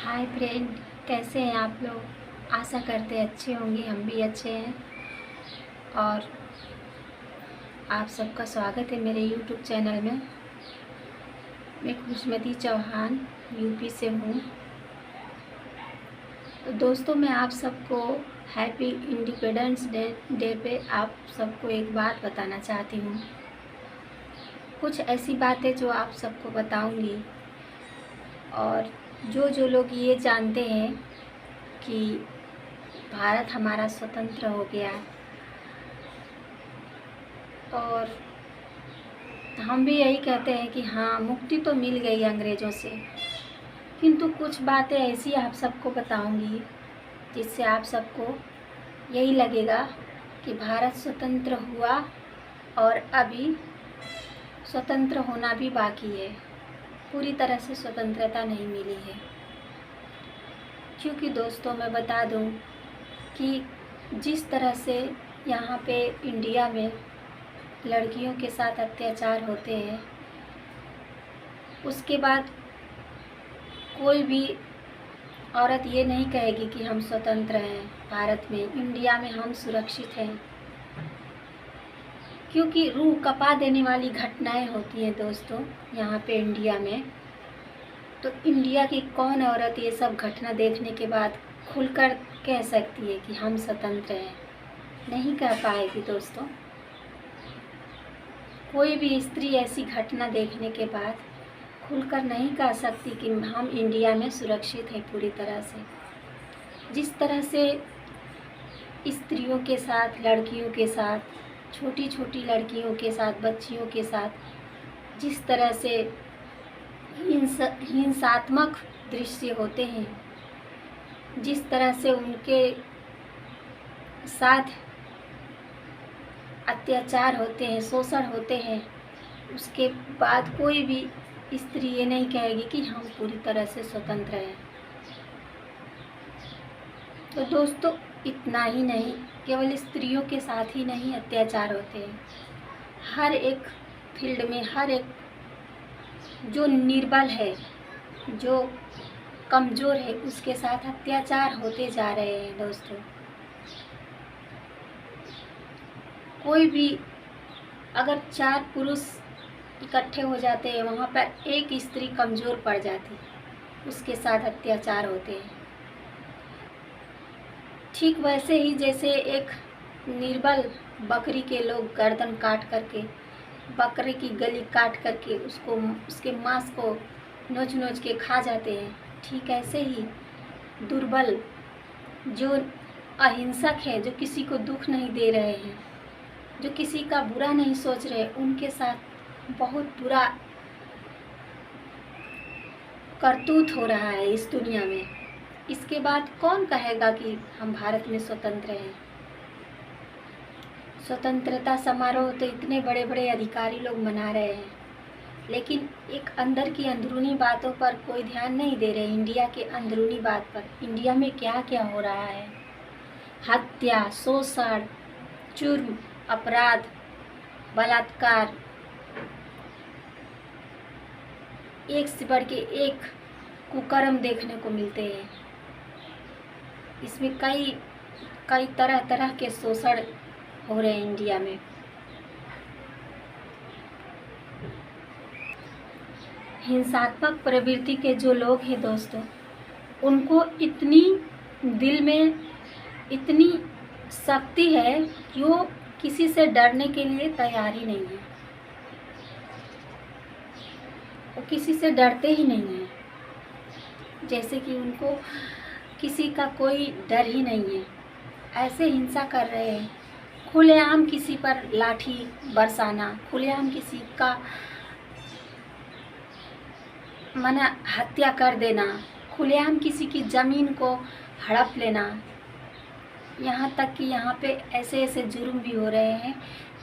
Hi friend, कैसे हैं आप लोग। आशा करते हैं अच्छे होंगे, हम भी अच्छे हैं। और आप सबका स्वागत है मेरे यूट्यूब चैनल में। मैं खुशमती चौहान यूपी से हूँ। तो दोस्तों, मैं आप सबको हैप्पी इंडिपेंडेंस डे पे आप सबको एक बात बताना चाहती हूँ। कुछ ऐसी बातें जो आप सबको बताऊँगी, और जो लोग ये जानते हैं कि भारत हमारा स्वतंत्र हो गया और हम भी यही कहते हैं कि हाँ, मुक्ति तो मिल गई अंग्रेज़ों से, किंतु कुछ बातें ऐसी आप सबको बताऊंगी जिससे आप सबको यही लगेगा कि भारत स्वतंत्र हुआ और अभी स्वतंत्र होना भी बाकी है। पूरी तरह से स्वतंत्रता नहीं मिली है। क्योंकि दोस्तों, मैं बता दूं कि जिस तरह से यहाँ पे इंडिया में लड़कियों के साथ अत्याचार होते हैं, उसके बाद कोई भी औरत ये नहीं कहेगी कि हम स्वतंत्र हैं। भारत में, इंडिया में हम सुरक्षित हैं, क्योंकि रूह कपा देने वाली घटनाएं होती हैं दोस्तों यहाँ पे इंडिया में। तो इंडिया की कौन औरत ये सब घटना देखने के बाद खुलकर कह सकती है कि हम स्वतंत्र हैं? नहीं कह पाएगी दोस्तों। कोई भी स्त्री ऐसी घटना देखने के बाद खुलकर नहीं कह सकती कि हम इंडिया में सुरक्षित हैं पूरी तरह से। जिस तरह से स्त्रियों के साथ, लड़कियों के साथ, छोटी छोटी लड़कियों के साथ, बच्चियों के साथ जिस तरह से हिंसात्मक दृश्य होते हैं, जिस तरह से उनके साथ अत्याचार होते हैं, शोषण होते हैं, उसके बाद कोई भी स्त्री ये नहीं कहेगी कि हम पूरी तरह से स्वतंत्र हैं। तो दोस्तों, इतना ही नहीं, केवल स्त्रियों के साथ ही नहीं अत्याचार होते हैं। हर एक फील्ड में, हर एक जो निर्बल है, जो कमज़ोर है, उसके साथ अत्याचार होते जा रहे हैं दोस्तों। कोई भी अगर 4 पुरुष इकट्ठे हो जाते हैं, वहाँ पर एक स्त्री कमज़ोर पड़ जाती, उसके साथ अत्याचार होते हैं। ठीक वैसे ही जैसे एक निर्बल बकरी के लोग गर्दन काट करके, बकरे की गली काट करके उसको, उसके मांस को नोच नोच के खा जाते हैं, ठीक ऐसे ही दुर्बल, जो अहिंसक है, जो किसी को दुख नहीं दे रहे हैं, जो किसी का बुरा नहीं सोच रहे, उनके साथ बहुत बुरा करतूत हो रहा है इस दुनिया में। इसके बाद कौन कहेगा कि हम भारत में स्वतंत्र हैं? स्वतंत्रता समारोह तो इतने बड़े बड़े अधिकारी लोग मना रहे हैं, लेकिन एक अंदर की अंदरूनी बातों पर कोई ध्यान नहीं दे रहे। इंडिया के अंदरूनी बात पर, इंडिया में क्या क्या हो रहा है, हत्या, शोषण, जुर्म, अपराध, बलात्कार, एक से बढ़ के एक कुकर्म देखने को मिलते हैं। इसमें कई तरह तरह के शोषण हो रहे हैं इंडिया में। हिंसात्मक प्रवृत्ति के जो लोग हैं दोस्तों, उनको इतनी दिल में इतनी शक्ति है कि वो किसी से डरने के लिए तैयार ही नहीं है। वो किसी से डरते ही नहीं हैं, जैसे कि उनको किसी का कोई डर ही नहीं है। ऐसे हिंसा कर रहे हैं, खुलेआम किसी पर लाठी बरसाना, खुलेआम किसी का माना हत्या कर देना, खुलेआम किसी की ज़मीन को हड़प लेना। यहाँ तक कि यहाँ पे ऐसे ऐसे जुर्म भी हो रहे हैं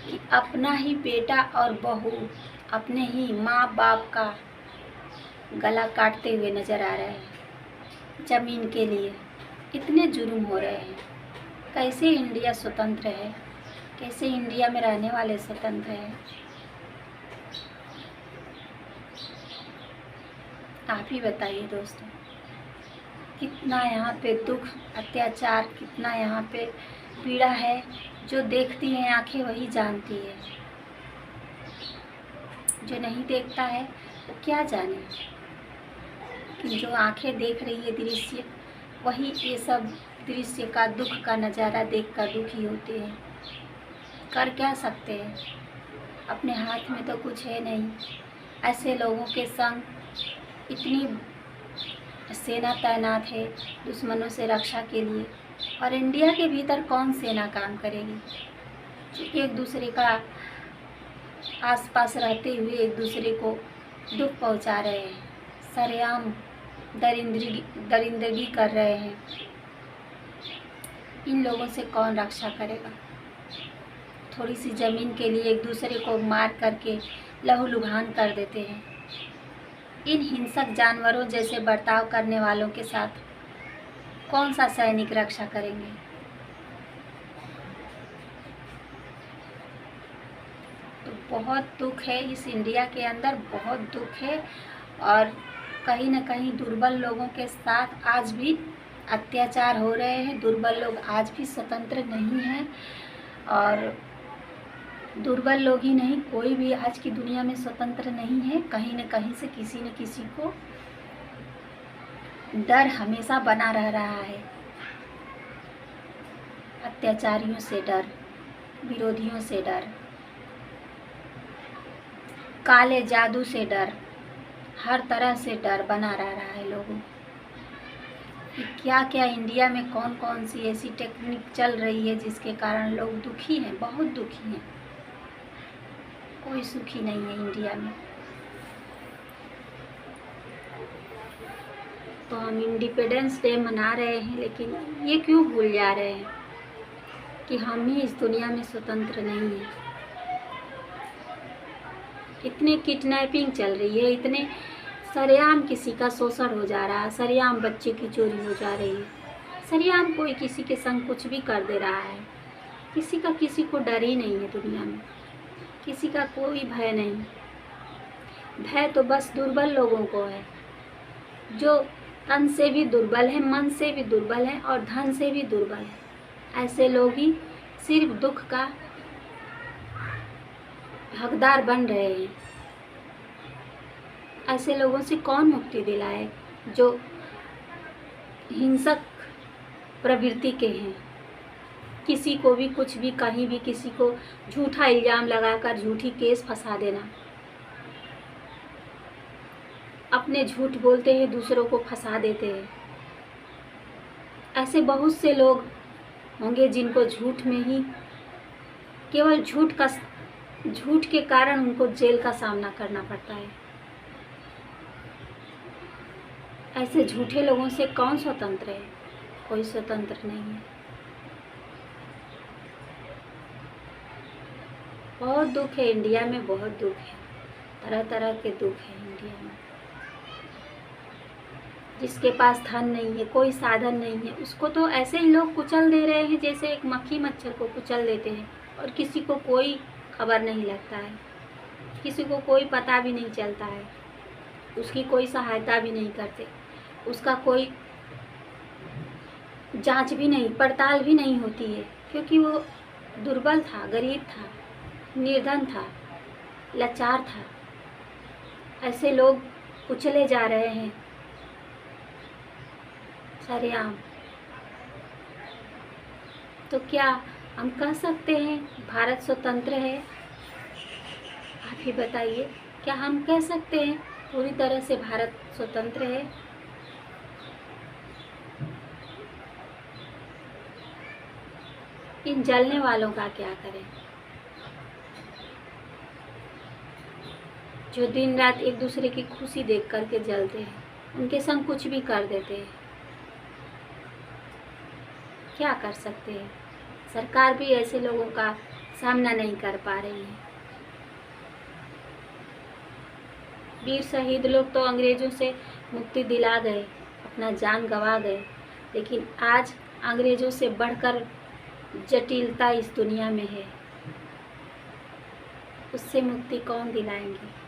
कि अपना ही बेटा और बहू, अपने ही माँ बाप का गला काटते हुए नज़र आ रहे हैं ज़मीन के लिए। इतने जुर्म हो रहे हैं। कैसे इंडिया स्वतंत्र है? कैसे इंडिया में रहने वाले स्वतंत्र हैं? आप ही बताइए दोस्तों। कितना यहाँ पे दुख, अत्याचार, कितना यहाँ पे पीड़ा है। जो देखती हैं आंखें वही जानती है, जो नहीं देखता है वो क्या जाने। लेकिन जो आंखें देख रही है दृश्य, वही ये सब दृश्य का, दुख का नज़ारा देख कर दुखी होते हैं। कर क्या सकते हैं, अपने हाथ में तो कुछ है नहीं। ऐसे लोगों के संग इतनी सेना तैनात है दुश्मनों से रक्षा के लिए, और इंडिया के भीतर कौन सेना काम करेगी, जो एक दूसरे का आसपास रहते हुए एक दूसरे को दुख पहुंचा रहे हैं, सरेआम दरिंदगी कर रहे हैं। इन लोगों से कौन रक्षा करेगा। थोड़ी सी ज़मीन के लिए एक दूसरे को मार करके लहूलुहान कर देते हैं। इन हिंसक जानवरों जैसे बर्ताव करने वालों के साथ कौन सा सैनिक रक्षा करेंगे। तो बहुत दुख है इस इंडिया के अंदर, बहुत दुख है। और कहीं न कहीं दुर्बल लोगों के साथ आज भी अत्याचार हो रहे हैं। दुर्बल लोग आज भी स्वतंत्र नहीं हैं, और दुर्बल लोग ही नहीं, कोई भी आज की दुनिया में स्वतंत्र नहीं है। कहीं न कहीं से किसी न किसी को डर हमेशा बना रह रहा है। अत्याचारियों से डर, विरोधियों से डर, काले जादू से डर, हर तरह से डर बना रह रहा है लोगों को। क्या क्या इंडिया में कौन कौन सी ऐसी टेक्निक चल रही है जिसके कारण लोग दुखी हैं, बहुत दुखी हैं। कोई सुखी नहीं है इंडिया में। तो हम इंडिपेंडेंस डे मना रहे हैं, लेकिन ये क्यों भूल जा रहे हैं कि हम ही इस दुनिया में स्वतंत्र नहीं हैं। इतने किडनैपिंग चल रही है, इतने सरेआम किसी का शोषण हो जा रहा है, सरेआम बच्चे की चोरी हो जा रही है, सरेआम कोई किसी के संग कुछ भी कर दे रहा है। किसी का किसी को डर ही नहीं है दुनिया में, किसी का कोई भय नहीं। भय तो बस दुर्बल लोगों को है, जो तन से भी दुर्बल है, मन से भी दुर्बल है और धन से भी दुर्बल है। ऐसे लोग ही सिर्फ दुख का हकदार बन रहे हैं। ऐसे लोगों से कौन मुक्ति दिलाए जो हिंसक प्रवृत्ति के हैं। किसी को भी कुछ भी, कहीं भी किसी को झूठा इल्ज़ाम लगाकर झूठी केस फंसा देना। अपने झूठ बोलते हैं, दूसरों को फंसा देते हैं। ऐसे बहुत से लोग होंगे जिनको झूठ में ही, केवल झूठ के कारण उनको जेल का सामना करना पड़ता है। ऐसे झूठे लोगों से कौन स्वतंत्र है, कोई स्वतंत्र नहीं है। बहुत दुख है इंडिया में, बहुत दुख है, तरह तरह के दुख है इंडिया में। जिसके पास धन नहीं है, कोई साधन नहीं है, उसको तो ऐसे ही लोग कुचल दे रहे हैं जैसे एक मक्खी मच्छर को कुचल देते हैं, और किसी को कोई खबर नहीं लगता है, किसी को कोई पता भी नहीं चलता है, उसकी कोई सहायता भी नहीं करते, उसका कोई जांच भी नहीं, पड़ताल भी नहीं होती है, क्योंकि वो दुर्बल था, गरीब था, निर्धन था, लाचार था। ऐसे लोग कुचले जा रहे हैं सरेआम। तो क्या हम कह सकते हैं भारत स्वतंत्र है? आप ही बताइए, क्या हम कह सकते हैं पूरी तरह से भारत स्वतंत्र है? इन जलने वालों का क्या करें, जो दिन रात एक दूसरे की खुशी देख करके जलते हैं, उनके संग कुछ भी कर देते हैं। क्या कर सकते हैं? सरकार भी ऐसे लोगों का सामना नहीं कर पा रही है। वीर शहीद लोग तो अंग्रेजों से मुक्ति दिला गए, अपना जान गंवा गए, लेकिन आज अंग्रेजों से बढ़कर जटिलता इस दुनिया में है। उससे मुक्ति कौन दिलाएंगे?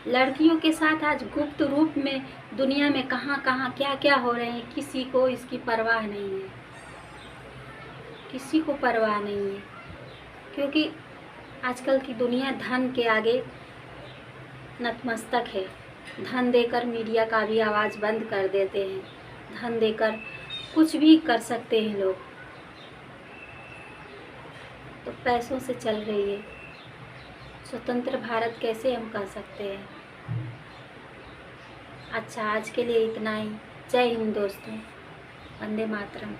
लड़कियों के साथ आज गुप्त रूप में दुनिया में कहाँ कहाँ क्या क्या हो रहे हैं, किसी को इसकी परवाह नहीं है, किसी को परवाह नहीं है। क्योंकि आजकल की दुनिया धन के आगे नतमस्तक है। धन देकर मीडिया का भी आवाज़ बंद कर देते हैं, धन देकर कुछ भी कर सकते हैं लोग। तो पैसों से चल रही है। स्वतंत्र भारत कैसे हम कह सकते हैं। अच्छा, आज के लिए इतना ही। जय हिंद दोस्तों, वंदे मातरम।